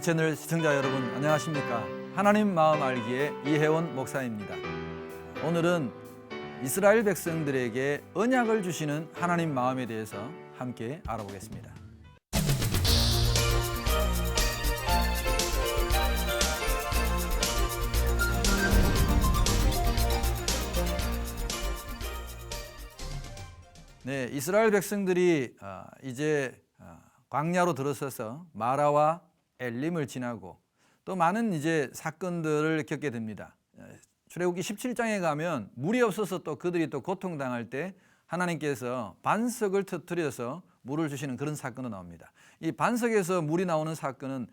채널 시청자 여러분 안녕하십니까? 하나님 마음 알기의 이혜원 목사입니다. 오늘은 이스라엘 백성들에게 언약을 주시는 하나님 마음에 대해서 함께 알아보겠습니다. 네, 이스라엘 백성들이 이제 광야로 들어서서 마라와 엘림을 지나고 또 많은 이제 사건들을 겪게 됩니다. 출애굽기 17장에 가면 물이 없어서 또 그들이 또 고통당할 때 하나님께서 반석을 터뜨려서 물을 주시는 그런 사건도 나옵니다. 이 반석에서 물이 나오는 사건은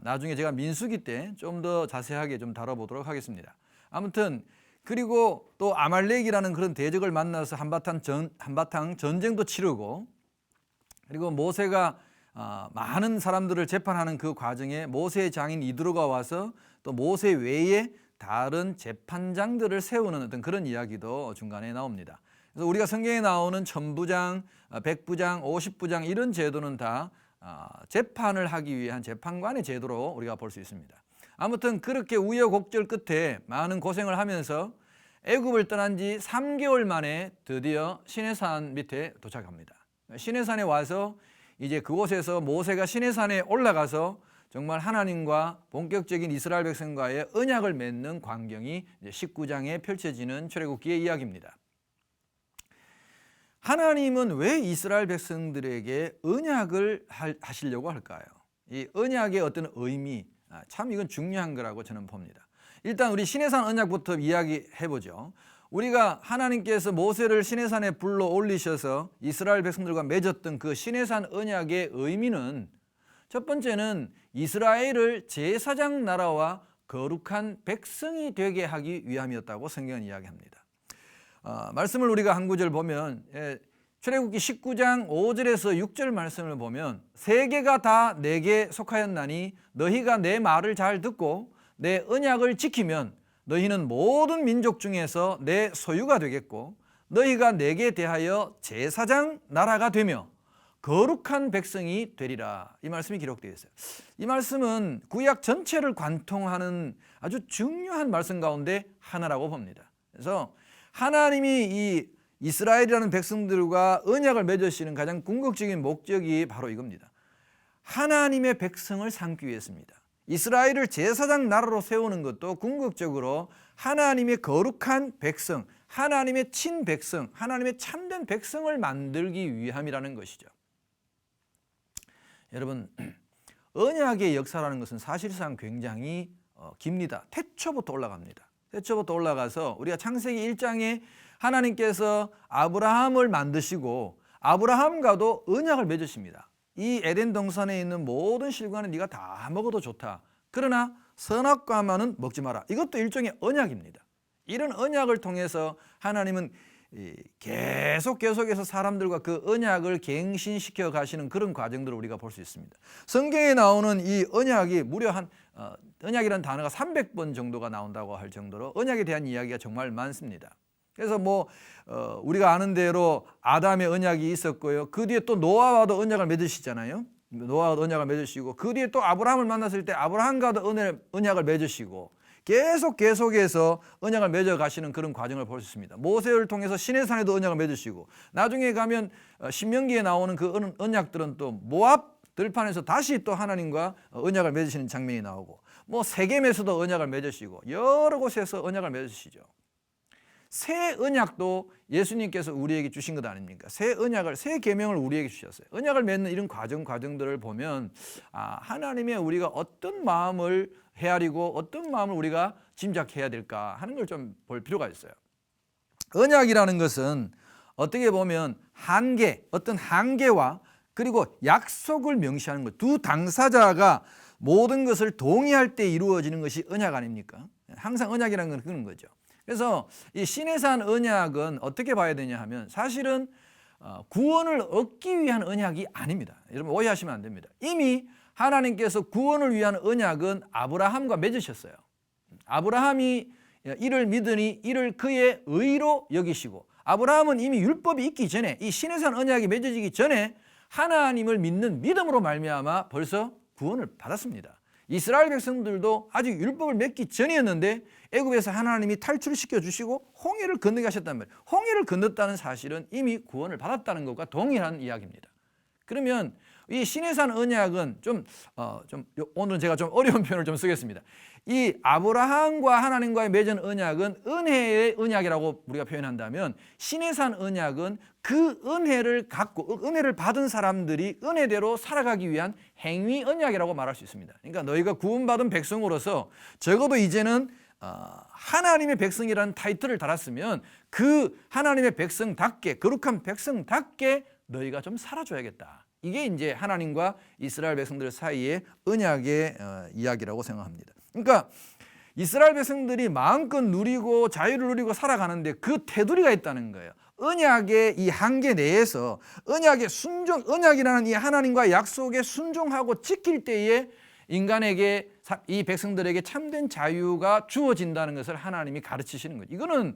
나중에 제가 민수기 때 좀 더 자세하게 좀 다뤄보도록 하겠습니다. 아무튼 그리고 또 아말렉이라는 그런 대적을 만나서 한바탕 전쟁도 치르고, 그리고 모세가 많은 사람들을 재판하는 그 과정에 모세의 장인 이드로가 와서 또 모세 외에 다른 재판장들을 세우는 어떤 그런 이야기도 중간에 나옵니다. 그래서 우리가 성경에 나오는 천부장, 백부장, 50부장 이런 제도는 다 재판을 하기 위한 재판관의 제도로 우리가 볼 수 있습니다. 아무튼 그렇게 우여곡절 끝에 많은 고생을 하면서 애굽을 떠난 지 3개월 만에 드디어 시내산 밑에 도착합니다. 시내산에 와서 이제 그곳에서 모세가 시내산에 올라가서 정말 하나님과 본격적인 이스라엘 백성과의 언약을 맺는 광경이 19장에 펼쳐지는 출애굽기의 이야기입니다. 하나님은 왜 이스라엘 백성들에게 언약을 하시려고 할까요? 이 언약의 어떤 의미, 참 이건 중요한 거라고 저는 봅니다. 일단 우리 시내산 언약부터 이야기해보죠. 우리가 하나님께서 모세를 시내산에 불러 올리셔서 이스라엘 백성들과 맺었던 그 시내산 언약의 의미는 첫 번째는 이스라엘을 제사장 나라와 거룩한 백성이 되게 하기 위함이었다고 성경은 이야기합니다. 말씀을 우리가 한 구절 보면 출애굽기 19장 5절에서 6절 말씀을 보면 세계가 다 내게 속하였나니 너희가 내 말을 잘 듣고 내 언약을 지키면 너희는 모든 민족 중에서 내 소유가 되겠고 너희가 내게 대하여 제사장 나라가 되며 거룩한 백성이 되리라. 이 말씀이 기록되어 있어요. 이 말씀은 구약 전체를 관통하는 아주 중요한 말씀 가운데 하나라고 봅니다. 그래서 하나님이 이 이스라엘이라는 백성들과 언약을 맺으시는 가장 궁극적인 목적이 바로 이겁니다. 하나님의 백성을 삼기 위해서입니다. 이스라엘을 제사장 나라로 세우는 것도 궁극적으로 하나님의 거룩한 백성, 하나님의 친백성, 하나님의 참된 백성을 만들기 위함이라는 것이죠. 여러분, 언약의 역사라는 것은 사실상 굉장히 깁니다. 태초부터 올라갑니다. 태초부터 올라가서 우리가 창세기 1장에 하나님께서 아브라함을 만드시고 아브라함과도 언약을 맺으십니다. 이 에덴 동산에 있는 모든 실과는 네가 다 먹어도 좋다. 그러나 선악과만은 먹지 마라. 이것도 일종의 언약입니다. 이런 언약을 통해서 하나님은 계속해서 사람들과 그 언약을 갱신시켜 가시는 그런 과정들을 우리가 볼 수 있습니다. 성경에 나오는 이 언약이 무려 언약이라는 단어가 300번 정도가 나온다고 할 정도로 언약에 대한 이야기가 정말 많습니다. 그래서 우리가 아는 대로 아담의 언약이 있었고요. 그 뒤에 또 노아와도 언약을 맺으시잖아요. 노아와도 언약을 맺으시고 그 뒤에 또 아브라함을 만났을 때 아브라함과도 언약을 맺으시고 계속해서 언약을 맺어 가시는 그런 과정을 볼 수 있습니다. 모세를 통해서 시내산에도 언약을 맺으시고 나중에 가면 신명기에 나오는 그 언약들은 또 모압 들판에서 다시 또 하나님과 언약을 맺으시는 장면이 나오고 세겜에서도 언약을 맺으시고 여러 곳에서 언약을 맺으시죠. 새 언약도 예수님께서 우리에게 주신 것 아닙니까? 새 언약을, 새 계명을 우리에게 주셨어요. 언약을 맺는 이런 과정들을 보면 하나님의 우리가 어떤 마음을 헤아리고 어떤 마음을 우리가 짐작해야 될까 하는 걸 좀 볼 필요가 있어요. 언약이라는 것은 어떻게 보면 어떤 한계와 그리고 약속을 명시하는 것, 두 당사자가 모든 것을 동의할 때 이루어지는 것이 언약 아닙니까? 항상 언약이라는 건 그런 거죠. 그래서 이 시내산 언약은 어떻게 봐야 되냐 하면 사실은 구원을 얻기 위한 언약이 아닙니다. 여러분 오해하시면 안 됩니다. 이미 하나님께서 구원을 위한 언약은 아브라함과 맺으셨어요. 아브라함이 이를 믿으니 이를 그의 의로 여기시고 아브라함은 이미 율법이 있기 전에 이 시내산 언약이 맺어지기 전에 하나님을 믿는 믿음으로 말미암아 벌써 구원을 받았습니다. 이스라엘 백성들도 아직 율법을 맺기 전이었는데 애굽에서 하나님이 탈출시켜 주시고 홍해를 건너게 하셨단 말이에요. 홍해를 건넜다는 사실은 이미 구원을 받았다는 것과 동일한 이야기입니다. 그러면 이 시내산 언약은 오늘은 제가 좀 어려운 표현을 좀 쓰겠습니다. 이 아브라함과 하나님과의 맺은 언약은 은혜의 언약이라고 우리가 표현한다면, 시내산 언약은 그 은혜를 갖고 은혜를 받은 사람들이 은혜대로 살아가기 위한 행위 언약이라고 말할 수 있습니다. 그러니까 너희가 구원받은 백성으로서 적어도 이제는 하나님의 백성이라는 타이틀을 달았으면 그 하나님의 백성답게, 거룩한 백성답게 너희가 좀 살아줘야겠다. 이게 이제 하나님과 이스라엘 백성들 사이의 언약의 이야기라고 생각합니다. 그러니까 이스라엘 백성들이 마음껏 누리고 자유를 누리고 살아가는데 그 테두리가 있다는 거예요. 언약의 이 한계 내에서 언약의 순종, 언약이라는 이 하나님과의 약속에 순종하고 지킬 때에 인간에게, 이 백성들에게 참된 자유가 주어진다는 것을 하나님이 가르치시는 거죠. 이거는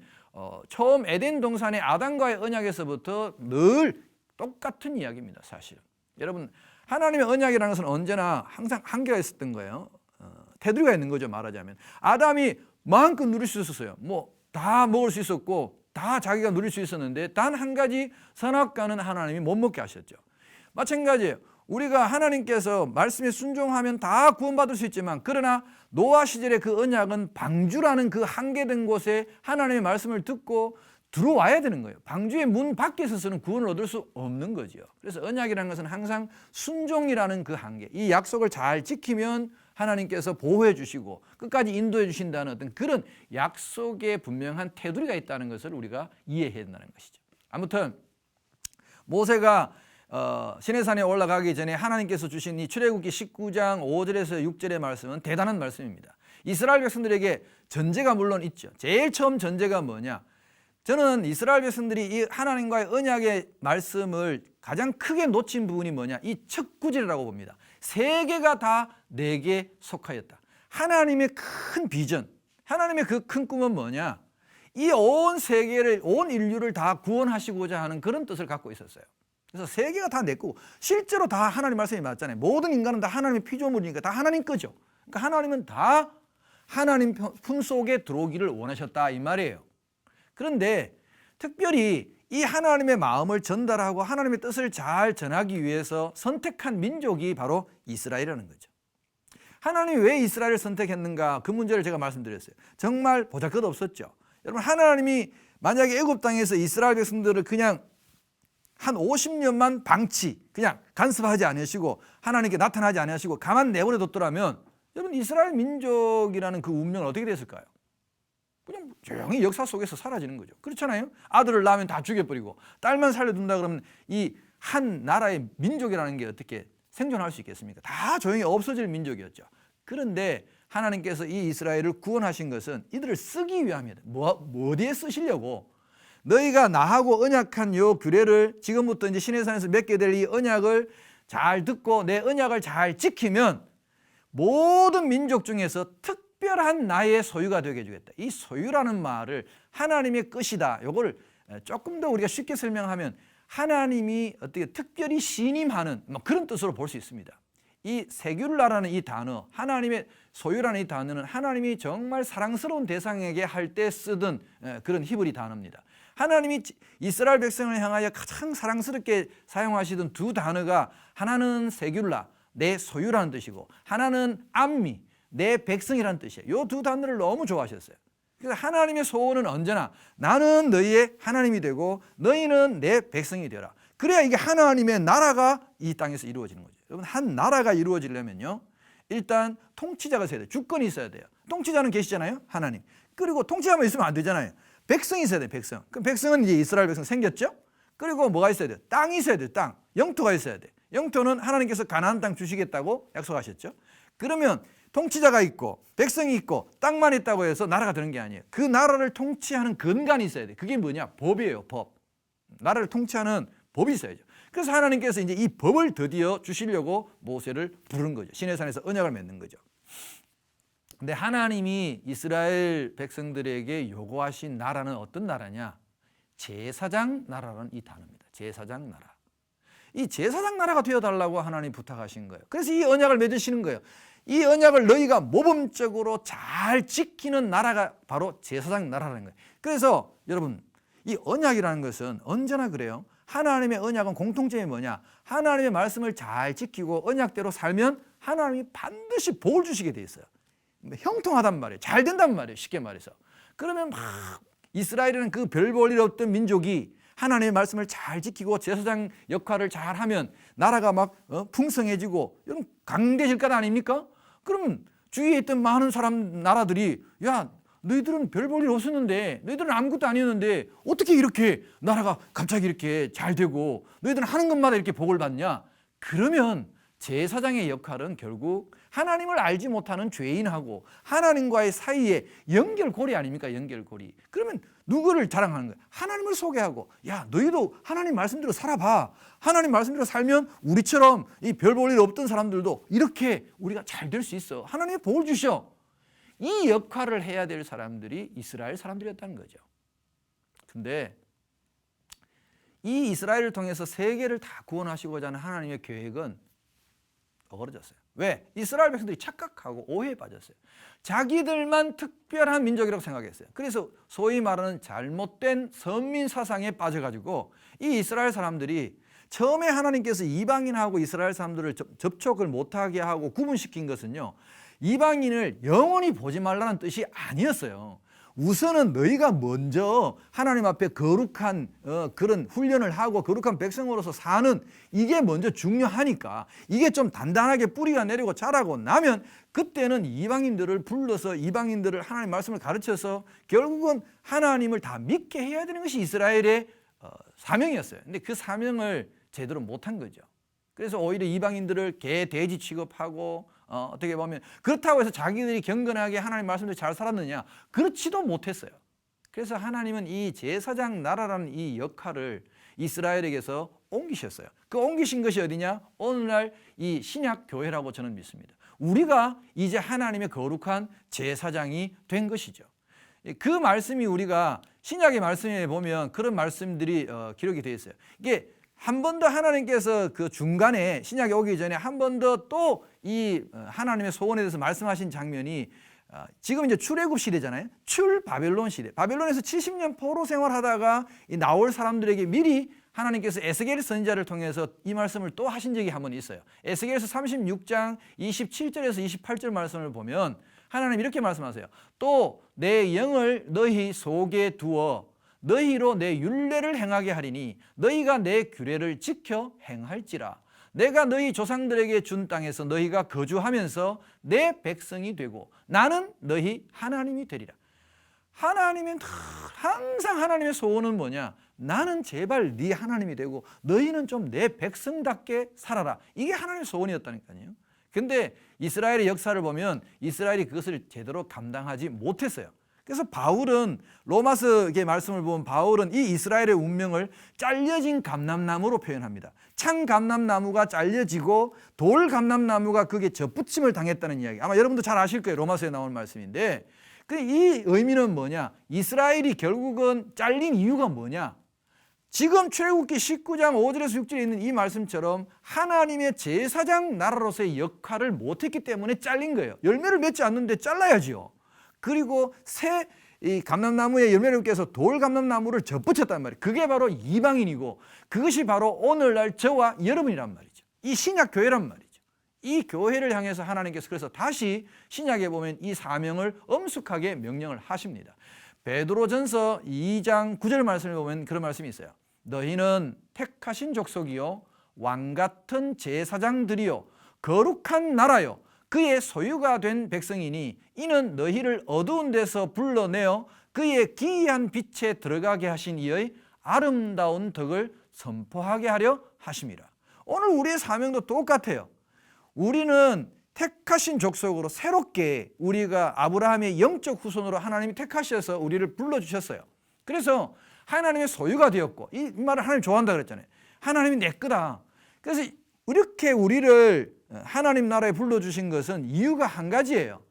처음 에덴 동산의 아담과의 언약에서부터 늘 똑같은 이야기입니다. 사실 여러분, 하나님의 언약이라는 것은 언제나 항상 한계가 있었던 거예요. 테두리가 있는 거죠. 말하자면 아담이 마음껏 누릴 수 있었어요. 뭐 다 먹을 수 있었고 다 자기가 누릴 수 있었는데 단 한 가지 선악과는 하나님이 못 먹게 하셨죠. 마찬가지예요. 우리가 하나님께서 말씀에 순종하면 다 구원받을 수 있지만, 그러나 노아 시절의 그 언약은 방주라는 그 한계된 곳에 하나님의 말씀을 듣고 들어와야 되는 거예요. 방주의 문 밖에 있어서는 구원을 얻을 수 없는 거죠. 그래서 언약이라는 것은 항상 순종이라는 그 한계, 이 약속을 잘 지키면 하나님께서 보호해 주시고 끝까지 인도해 주신다는 어떤 그런 약속에 분명한 테두리가 있다는 것을 우리가 이해해야 된다는 것이죠. 아무튼 모세가 시내산에 올라가기 전에 하나님께서 주신 이 출애굽기 19장 5절에서 6절의 말씀은 대단한 말씀입니다. 이스라엘 백성들에게 전제가 물론 있죠. 제일 처음 전제가 뭐냐? 저는 이스라엘 백성들이 이 하나님과의 언약의 말씀을 가장 크게 놓친 부분이 뭐냐? 이 첫 구절이라고 봅니다. 세계가 다 내게 속하였다. 하나님의 큰 비전, 하나님의 그 큰 꿈은 뭐냐? 이 온 세계를, 온 인류를 다 구원하시고자 하는 그런 뜻을 갖고 있었어요. 그래서 세계가 다 내 거고, 실제로 다 하나님 말씀이 맞잖아요. 모든 인간은 다 하나님의 피조물이니까 다 하나님 거죠. 그러니까 하나님은 다 하나님 품 속에 들어오기를 원하셨다 이 말이에요. 그런데 특별히 이 하나님의 마음을 전달하고 하나님의 뜻을 잘 전하기 위해서 선택한 민족이 바로 이스라엘이라는 거죠. 하나님이 왜 이스라엘을 선택했는가? 그 문제를 제가 말씀드렸어요. 정말 보잘것없었죠. 여러분, 하나님이 만약에 애굽 땅에서 이스라엘 백성들을 그냥 한 50년만 방치, 그냥 간섭하지 않으시고 하나님께 나타나지 않으시고 가만 내버려 뒀더라면 여러분, 이스라엘 민족이라는 그 운명은 어떻게 됐을까요? 그냥 조용히 역사 속에서 사라지는 거죠. 그렇잖아요. 아들을 낳으면 다 죽여버리고 딸만 살려둔다 그러면 이 한 나라의 민족이라는 게 어떻게 생존할 수 있겠습니까? 다 조용히 없어질 민족이었죠. 그런데 하나님께서 이 이스라엘을 구원하신 것은 이들을 쓰기 위함이다. 어디에 쓰시려고? 너희가 나하고 언약한 요 규례를 지금부터 이제 시내산에서 맺게 될 이 언약을 잘 듣고 내 언약을 잘 지키면 모든 민족 중에서 특별한 나의 소유가 되게 해주겠다. 이 소유라는 말을 하나님의 것이다. 요걸 조금 더 우리가 쉽게 설명하면 하나님이 어떻게 특별히 신임하는 그런 뜻으로 볼 수 있습니다. 이 세귤라라는 이 단어, 하나님의 소유라는 이 단어는 하나님이 정말 사랑스러운 대상에게 할 때 쓰던 그런 히브리 단어입니다. 하나님이 이스라엘 백성을 향하여 가장 사랑스럽게 사용하시던 두 단어가, 하나는 세귤라, 내 소유라는 뜻이고, 하나는 암미, 내 백성이라는 뜻이에요. 이 두 단어를 너무 좋아하셨어요. 그래서 하나님의 소원은 언제나 나는 너희의 하나님이 되고 너희는 내 백성이 되라. 그래야 이게 하나님의 나라가 이 땅에서 이루어지는 거죠. 여러분, 한 나라가 이루어지려면요, 일단 통치자가 있어야 돼요. 주권이 있어야 돼요. 통치자는 계시잖아요, 하나님. 그리고 통치자만 있으면 안 되잖아요. 백성이 있어야 돼요, 백성. 그럼 백성은 이제 이스라엘 백성 생겼죠? 그리고 뭐가 있어야 돼요? 땅이 있어야 돼요, 땅. 영토가 있어야 돼요. 영토는 하나님께서 가나안 땅 주시겠다고 약속하셨죠? 그러면 통치자가 있고 백성이 있고 땅만 있다고 해서 나라가 되는 게 아니에요. 그 나라를 통치하는 근간이 있어야 돼요. 그게 뭐냐? 법이에요, 법. 나라를 통치하는 법이 있어야죠. 그래서 하나님께서 이제 이 법을 드디어 주시려고 모세를 부른 거죠. 시내산에서 언약을 맺는 거죠. 근데 하나님이 이스라엘 백성들에게 요구하신 나라는 어떤 나라냐? 제사장 나라라는 이 단어입니다. 제사장 나라. 이 제사장 나라가 되어달라고 하나님 부탁하신 거예요. 그래서 이 언약을 맺으시는 거예요. 이 언약을 너희가 모범적으로 잘 지키는 나라가 바로 제사장 나라라는 거예요. 그래서 여러분, 이 언약이라는 것은 언제나 그래요. 하나님의 언약은 공통점이 뭐냐? 하나님의 말씀을 잘 지키고 언약대로 살면 하나님이 반드시 복을 주시게 돼 있어요. 형통하단 말이에요. 잘 된단 말이에요. 쉽게 말해서. 그러면 막 이스라엘은 그 별 볼 일 없던 민족이 하나님의 말씀을 잘 지키고 제사장 역할을 잘 하면 나라가 막 풍성해지고 여러분 강대질 것 아닙니까? 그러면 주위에 있던 많은 나라들이 야, 너희들은 별 볼 일 없었는데, 너희들은 아무것도 아니었는데 어떻게 이렇게 나라가 갑자기 이렇게 잘 되고 너희들은 하는 것마다 이렇게 복을 받냐? 그러면 제사장의 역할은 결국 하나님을 알지 못하는 죄인하고 하나님과의 사이에 연결고리 아닙니까? 연결고리. 그러면 누구를 자랑하는 거예요? 하나님을 소개하고, 야, 너희도 하나님 말씀대로 살아봐. 하나님 말씀대로 살면 우리처럼 이 별 볼 일 없던 사람들도 이렇게 우리가 잘 될 수 있어. 하나님의 복을 주셔. 이 역할을 해야 될 사람들이 이스라엘 사람들이었다는 거죠. 근데 이 이스라엘을 통해서 세계를 다 구원하시고자 하는 하나님의 계획은 어그러졌어요. 왜? 이스라엘 백성들이 착각하고 오해에 빠졌어요. 자기들만 특별한 민족이라고 생각했어요. 그래서 소위 말하는 잘못된 선민 사상에 빠져가지고 이 이스라엘 사람들이 처음에 하나님께서 이방인하고 이스라엘 사람들을 접촉을 못하게 하고 구분시킨 것은요, 이방인을 영원히 보지 말라는 뜻이 아니었어요. 우선은 너희가 먼저 하나님 앞에 거룩한 그런 훈련을 하고 거룩한 백성으로서 사는 이게 먼저 중요하니까 이게 좀 단단하게 뿌리가 내리고 자라고 나면 그때는 이방인들을 불러서 이방인들을 하나님 말씀을 가르쳐서 결국은 하나님을 다 믿게 해야 되는 것이 이스라엘의 사명이었어요. 근데 그 사명을 제대로 못한 거죠. 그래서 오히려 이방인들을 개, 돼지 취급하고 어떻게 보면 그렇다고 해서 자기들이 경건하게 하나님 말씀대로 잘 살았느냐? 그렇지도 못했어요. 그래서 하나님은 이 제사장 나라라는 이 역할을 이스라엘에게서 옮기셨어요. 그 옮기신 것이 어디냐? 오늘날 이 신약 교회라고 저는 믿습니다. 우리가 이제 하나님의 거룩한 제사장이 된 것이죠. 그 말씀이 우리가 신약의 말씀에 보면 그런 말씀들이 기록이 되어 있어요. 이게 한 번 더 하나님께서 그 중간에 신약이 오기 전에 한 번 더 또 이 하나님의 소원에 대해서 말씀하신 장면이 지금 이제 출애굽 시대잖아요. 출 바벨론 시대. 바벨론에서 70년 포로 생활하다가 나올 사람들에게 미리 하나님께서 에스겔 선지자를 통해서 이 말씀을 또 하신 적이 한 번 있어요. 에스겔서 36장 27절에서 28절 말씀을 보면 하나님 이렇게 말씀하세요. 또 내 영을 너희 속에 두어 너희로 내 율례를 행하게 하리니 너희가 내 규례를 지켜 행할지라. 내가 너희 조상들에게 준 땅에서 너희가 거주하면서 내 백성이 되고 나는 너희 하나님이 되리라. 하나님은 항상 하나님의 소원은 뭐냐? 나는 제발 네 하나님이 되고 너희는 좀 내 백성답게 살아라. 이게 하나님의 소원이었다니까요. 근데 이스라엘의 역사를 보면 이스라엘이 그것을 제대로 감당하지 못했어요. 그래서 바울은 로마서의 말씀을 보면 바울은 이 이스라엘의 운명을 잘려진 감람나무로 표현합니다. 창 감람나무가 잘려지고 돌 감람나무가 그게 접붙임을 당했다는 이야기. 아마 여러분도 잘 아실 거예요. 로마서에 나오는 말씀인데 이 의미는 뭐냐? 이스라엘이 결국은 잘린 이유가 뭐냐? 지금 출애굽기 19장 5절에서 6절에 있는 이 말씀처럼 하나님의 제사장 나라로서의 역할을 못했기 때문에 잘린 거예요. 열매를 맺지 않는데 잘라야지요. 그리고 이 감람나무에 열매를 맺기 위해서 돌 감람나무를 접붙였단 말이에요. 그게 바로 이방인이고 그것이 바로 오늘날 저와 여러분이란 말이죠. 이 신약 교회란 말이죠. 이 교회를 향해서 하나님께서 그래서 다시 신약에 보면 이 사명을 엄숙하게 명령을 하십니다. 베드로전서 2장 9절 말씀을 보면 그런 말씀이 있어요. 너희는 택하신 족속이요 왕같은 제사장들이요 거룩한 나라요 그의 소유가 된 백성이니 이는 너희를 어두운 데서 불러내어 그의 기이한 빛에 들어가게 하신 이의 아름다운 덕을 선포하게 하려 하심이라. 오늘 우리의 사명도 똑같아요. 우리는 택하신 족속으로 새롭게 우리가 아브라함의 영적 후손으로 하나님이 택하셔서 우리를 불러주셨어요. 그래서 하나님의 소유가 되었고 이 말을 하나님 좋아한다 그랬잖아요. 하나님이 내 거다. 그래서 이렇게 우리를 하나님 나라에 불러주신 것은 이유가 한 가지예요.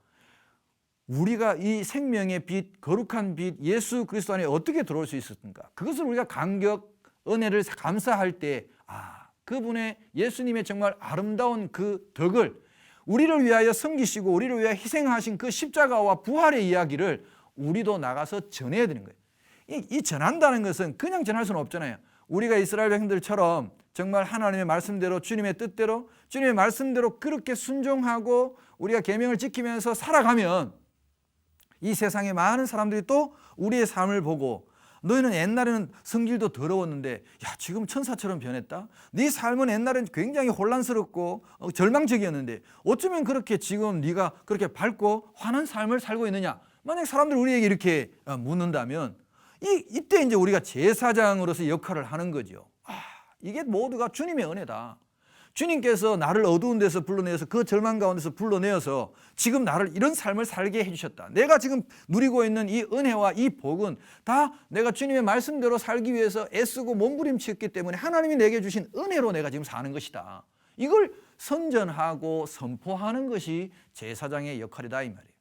우리가 이 생명의 빛, 거룩한 빛, 예수 그리스도 안에 어떻게 들어올 수 있었는가? 그것을 우리가 감격, 은혜를 감사할 때 그분의 예수님의 정말 아름다운 그 덕을 우리를 위하여 섬기시고 우리를 위하여 희생하신 그 십자가와 부활의 이야기를 우리도 나가서 전해야 되는 거예요. 이 전한다는 것은 그냥 전할 수는 없잖아요. 우리가 이스라엘 백성들처럼 정말 하나님의 말씀대로 주님의 뜻대로 주님의 말씀대로 그렇게 순종하고 우리가 계명을 지키면서 살아가면 이 세상의 많은 사람들이 또 우리의 삶을 보고 너희는 옛날에는 성질도 더러웠는데 야 지금 천사처럼 변했다. 네 삶은 옛날엔 굉장히 혼란스럽고 절망적이었는데 어쩌면 그렇게 지금 네가 그렇게 밝고 환한 삶을 살고 있느냐. 만약 사람들이 우리에게 이렇게 묻는다면 이때 이제 우리가 제사장으로서 역할을 하는 거죠. 이게 모두가 주님의 은혜다. 주님께서 나를 어두운 데서 불러내어서 그 절망 가운데서 불러내어서 지금 나를 이런 삶을 살게 해주셨다. 내가 지금 누리고 있는 이 은혜와 이 복은 다 내가 주님의 말씀대로 살기 위해서 애쓰고 몸부림쳤기 때문에 하나님이 내게 주신 은혜로 내가 지금 사는 것이다. 이걸 선전하고 선포하는 것이 제사장의 역할이다 이 말이에요.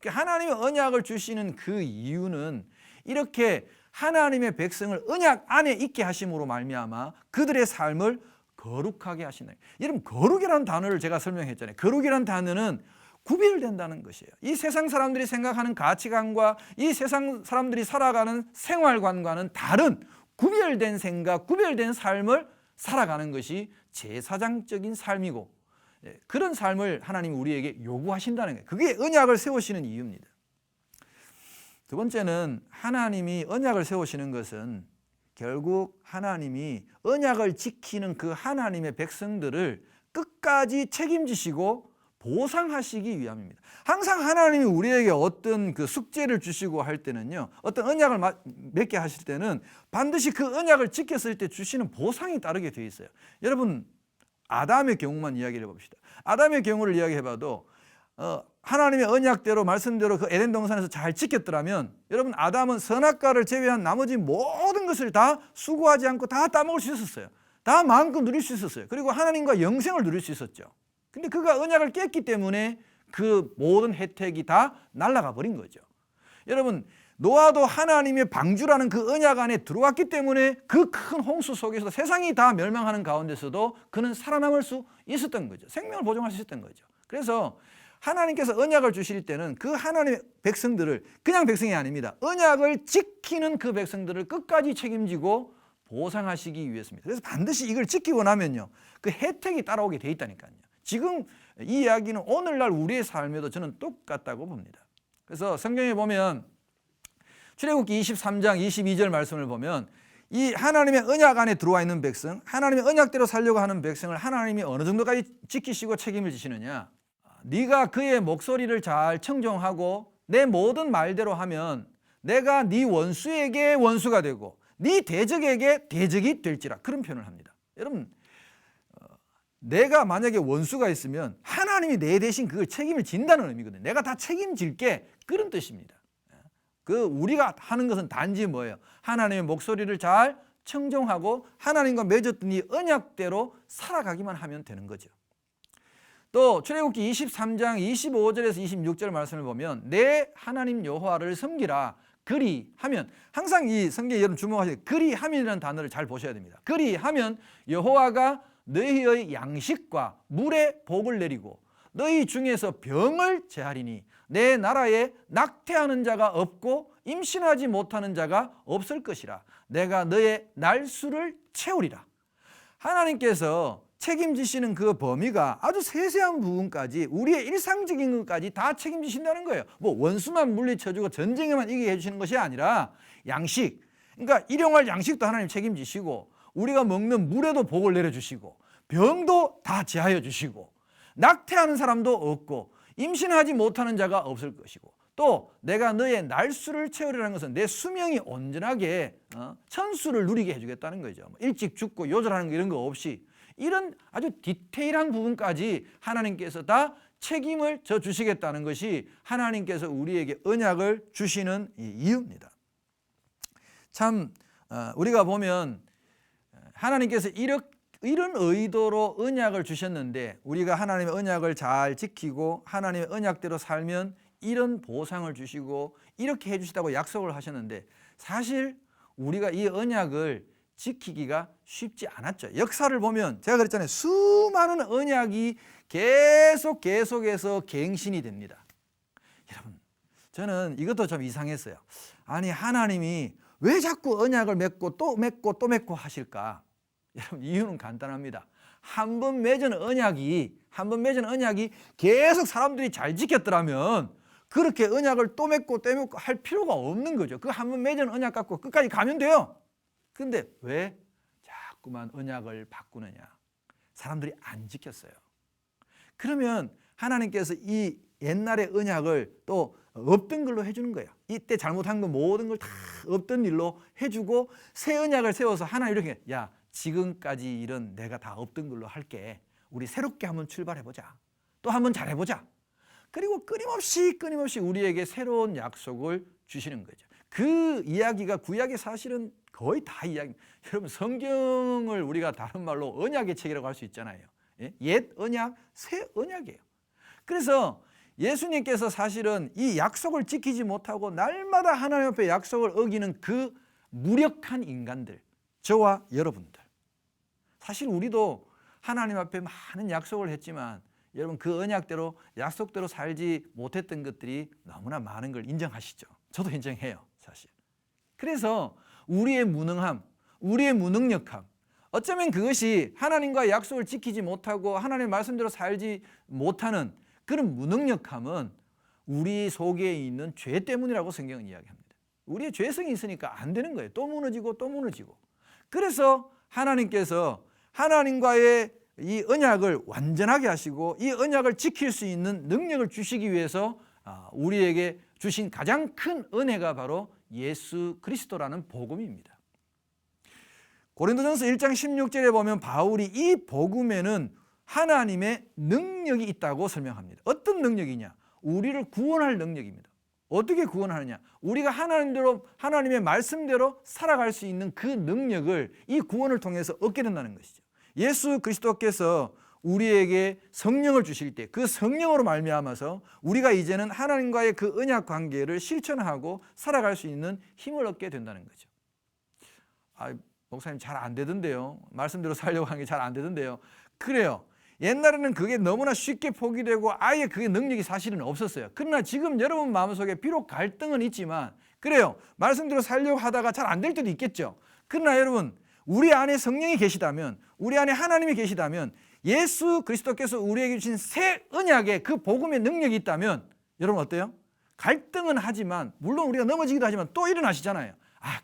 하나님의 언약을 주시는 그 이유는 이렇게 하나님의 백성을 언약 안에 있게 하심으로 말미암아 그들의 삶을 거룩하게 하시네. 여러분 거룩이라는 단어를 제가 설명했잖아요. 거룩이라는 단어는 구별된다는 것이에요. 이 세상 사람들이 생각하는 가치관과 이 세상 사람들이 살아가는 생활관과는 다른 구별된 생각, 구별된 삶을 살아가는 것이 제사장적인 삶이고 그런 삶을 하나님이 우리에게 요구하신다는 거예요. 그게 언약을 세우시는 이유입니다. 두 번째는 하나님이 언약을 세우시는 것은 결국 하나님이 언약을 지키는 그 하나님의 백성들을 끝까지 책임지시고 보상하시기 위함입니다. 항상 하나님이 우리에게 어떤 그 숙제를 주시고 할 때는요, 어떤 언약을 맺게 하실 때는 반드시 그 언약을 지켰을 때 주시는 보상이 따르게 되어 있어요. 여러분 아담의 경우만 이야기를 해봅시다. 아담의 경우를 이야기해봐도 하나님의 언약대로 말씀대로 그 에덴 동산에서 잘 지켰더라면 여러분 아담은 선악과를 제외한 나머지 모든 것을 다 수고하지 않고 다 따먹을 수 있었어요. 다 마음껏 누릴 수 있었어요. 그리고 하나님과 영생을 누릴 수 있었죠. 근데 그가 언약을 깼기 때문에 그 모든 혜택이 다 날아가 버린 거죠. 여러분 노아도 하나님의 방주라는 그 언약 안에 들어왔기 때문에 그 큰 홍수 속에서 세상이 다 멸망하는 가운데서도 그는 살아남을 수 있었던 거죠. 생명을 보존할 수 있었던 거죠. 그래서 하나님께서 언약을 주실 때는 그 하나님의 백성들을 그냥 백성이 아닙니다. 언약을 지키는 그 백성들을 끝까지 책임지고 보상하시기 위해서입니다. 그래서 반드시 이걸 지키고 나면요, 그 혜택이 따라오게 돼 있다니까요. 지금 이 이야기는 오늘날 우리의 삶에도 저는 똑같다고 봅니다. 그래서 성경에 보면 출애굽기 23장 22절 말씀을 보면 이 하나님의 언약 안에 들어와 있는 백성, 하나님의 언약대로 살려고 하는 백성을 하나님이 어느 정도까지 지키시고 책임을 지시느냐. 네가 그의 목소리를 잘 청종하고 내 모든 말대로 하면 내가 네 원수에게 원수가 되고 네 대적에게 대적이 될지라. 그런 표현을 합니다. 여러분 내가 만약에 원수가 있으면 하나님이 내 대신 그걸 책임을 진다는 의미거든요. 내가 다 책임질게 그런 뜻입니다. 그 우리가 하는 것은 단지 뭐예요? 하나님의 목소리를 잘 청종하고 하나님과 맺었던 이 언약대로 살아가기만 하면 되는 거죠. 또 출애굽기 23장 25절에서 26절 말씀을 보면 내 하나님 여호와를 섬기라. 그리하면 항상 이 성경에 여러분 주목하세요. 그리하면이라는 단어를 잘 보셔야 됩니다. 그리하면 여호와가 너희의 양식과 물에 복을 내리고 너희 중에서 병을 제하리니 내 나라에 낙태하는 자가 없고 임신하지 못하는 자가 없을 것이라. 내가 너의 날수를 채우리라. 하나님께서 책임지시는 그 범위가 아주 세세한 부분까지 우리의 일상적인 것까지 다 책임지신다는 거예요. 뭐 원수만 물리쳐주고 전쟁에만 이기게 해주시는 것이 아니라 양식, 그러니까 일용할 양식도 하나님 책임지시고 우리가 먹는 물에도 복을 내려주시고 병도 다 제하여 주시고 낙태하는 사람도 없고 임신하지 못하는 자가 없을 것이고 또 내가 너의 날수를 채우리라는 것은 내 수명이 온전하게 천수를 누리게 해주겠다는 거죠. 일찍 죽고 요절하는 거 이런 거 없이 이런 아주 디테일한 부분까지 하나님께서 다 책임을 져 주시겠다는 것이 하나님께서 우리에게 언약을 주시는 이유입니다. 참 우리가 보면 하나님께서 이런 의도로 언약을 주셨는데 우리가 하나님의 언약을 잘 지키고 하나님의 언약대로 살면 이런 보상을 주시고 이렇게 해주시다고 약속을 하셨는데 사실 우리가 이 언약을 지키기가 쉽지 않았죠. 역사를 보면 제가 그랬잖아요. 수많은 언약이 계속해서 갱신이 됩니다. 여러분, 저는 이것도 좀 이상했어요. 아니, 하나님이 왜 자꾸 언약을 맺고 또 맺고 하실까? 여러분, 이유는 간단합니다. 한 번 맺은 언약이 계속 사람들이 잘 지켰더라면 그렇게 언약을 또 맺고 할 필요가 없는 거죠. 그 한 번 맺은 언약 갖고 끝까지 가면 돼요. 근데 왜 자꾸만 언약을 바꾸느냐? 사람들이 안 지켰어요. 그러면 하나님께서 이 옛날의 언약을 또 없던 걸로 해주는 거예요. 이때 잘못한 거 모든 걸 다 없던 일로 해주고 새 언약을 세워서 하나님 이렇게, 야, 지금까지 일은 내가 다 없던 걸로 할게. 우리 새롭게 한번 출발해보자. 또 한번 잘해보자. 그리고 끊임없이 우리에게 새로운 약속을 주시는 거죠. 그 이야기가 구약의 사실은 거의 다 이야기입니다. 여러분, 성경을 우리가 다른 말로 언약의 책이라고 할 수 있잖아요. 옛 언약, 새 언약이에요. 그래서 예수님께서 사실은 이 약속을 지키지 못하고 날마다 하나님 앞에 약속을 어기는 그 무력한 인간들, 저와 여러분들, 사실 우리도 하나님 앞에 많은 약속을 했지만 여러분, 그 언약대로 약속대로 살지 못했던 것들이 너무나 많은 걸 인정하시죠. 저도 인정해요, 사실. 그래서 우리의 무능함, 우리의 무능력함, 어쩌면 그것이 하나님과 약속을 지키지 못하고 하나님의 말씀대로 살지 못하는 그런 무능력함은 우리 속에 있는 죄 때문이라고 성경은 이야기합니다. 우리의 죄성이 있으니까 안 되는 거예요. 또 무너지고 또 무너지고. 그래서 하나님께서 하나님과의 이 언약을 완전하게 하시고 이 언약을 지킬 수 있는 능력을 주시기 위해서 우리에게 주신 가장 큰 은혜가 바로 예수 그리스도라는 복음입니다. 고린도전서 1장 16절에 보면 바울이 이 복음에는 하나님의 능력이 있다고 설명합니다. 어떤 능력이냐? 우리를 구원할 능력입니다. 어떻게 구원하느냐? 우리가 하나님의 말씀대로 살아갈 수 있는 그 능력을 이 구원을 통해서 얻게 된다는 것이죠. 예수 그리스도께서 우리에게 성령을 주실 때 그 성령으로 말미암아서 우리가 이제는 하나님과의 그 언약 관계를 실천하고 살아갈 수 있는 힘을 얻게 된다는 거죠. 목사님 잘 안 되던데요. 말씀대로 살려고 하는 게 잘 안 되던데요. 그래요. 옛날에는 그게 너무나 쉽게 포기되고 아예 그게 능력이 사실은 없었어요. 그러나 지금 여러분 마음속에 비록 갈등은 있지만 그래요. 말씀대로 살려고 하다가 잘 안 될 때도 있겠죠. 그러나 여러분, 우리 안에 성령이 계시다면, 우리 안에 하나님이 계시다면, 예수 그리스도께서 우리에게 주신 새 언약의 그 복음의 능력이 있다면 여러분 어때요? 갈등은 하지만, 물론 우리가 넘어지기도 하지만 또 일어나시잖아요.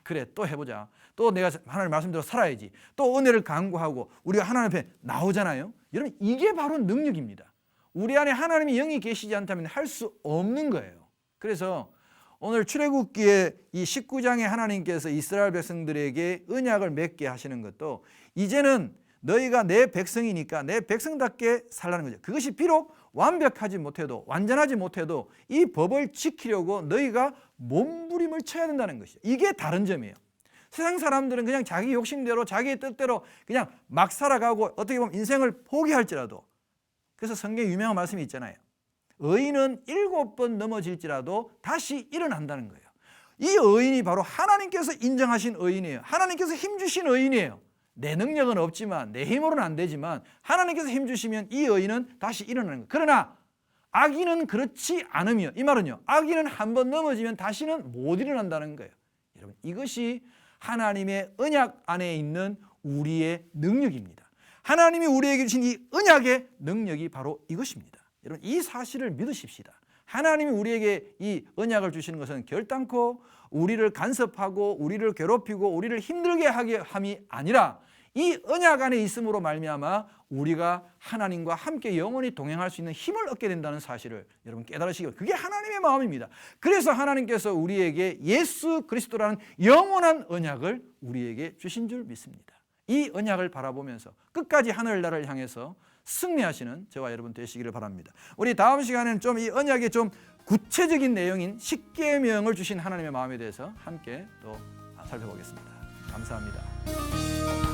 그래, 또 해보자. 또 내가 하나님 말씀대로 살아야지. 또 은혜를 강구하고 우리가 하나님 앞에 나오잖아요. 여러분, 이게 바로 능력입니다. 우리 안에 하나님이 영이 계시지 않다면 할 수 없는 거예요. 그래서 오늘 출애굽기의 이 19장에 하나님께서 이스라엘 백성들에게 언약을 맺게 하시는 것도 이제는 너희가 내 백성이니까 내 백성답게 살라는 거죠. 그것이 비록 완벽하지 못해도, 완전하지 못해도 이 법을 지키려고 너희가 몸부림을 쳐야 된다는 것이죠. 이게 다른 점이에요. 세상 사람들은 그냥 자기 욕심대로 자기의 뜻대로 그냥 막 살아가고 어떻게 보면 인생을 포기할지라도, 그래서 성경에 유명한 말씀이 있잖아요. 의인은 7번 넘어질지라도 다시 일어난다는 거예요. 이 의인이 바로 하나님께서 인정하신 의인이에요. 하나님께서 힘주신 의인이에요. 내 능력은 없지만, 내 힘으로는 안 되지만 하나님께서 힘주시면 이 의인은 다시 일어나는 거예요. 그러나 악인은 그렇지 않으며, 이 말은요, 악인은 한번 넘어지면 다시는 못 일어난다는 거예요. 여러분, 이것이 하나님의 언약 안에 있는 우리의 능력입니다. 하나님이 우리에게 주신 이 언약의 능력이 바로 이것입니다. 여러분, 이 사실을 믿으십시다. 하나님이 우리에게 이 언약을 주시는 것은 결단코 우리를 간섭하고 우리를 괴롭히고 우리를 힘들게 하게 함이 아니라 이 언약 안에 있음으로 말미암아 우리가 하나님과 함께 영원히 동행할 수 있는 힘을 얻게 된다는 사실을 여러분 깨달으시기, 그게 하나님의 마음입니다. 그래서 하나님께서 우리에게 예수 그리스도라는 영원한 언약을 우리에게 주신 줄 믿습니다. 이 언약을 바라보면서 끝까지 하늘나라를 향해서 승리하시는 저와 여러분 되시기를 바랍니다. 우리 다음 시간에는 좀 이 언약의 좀 구체적인 내용인 십계명을 주신 하나님의 마음에 대해서 함께 또 살펴보겠습니다. 감사합니다.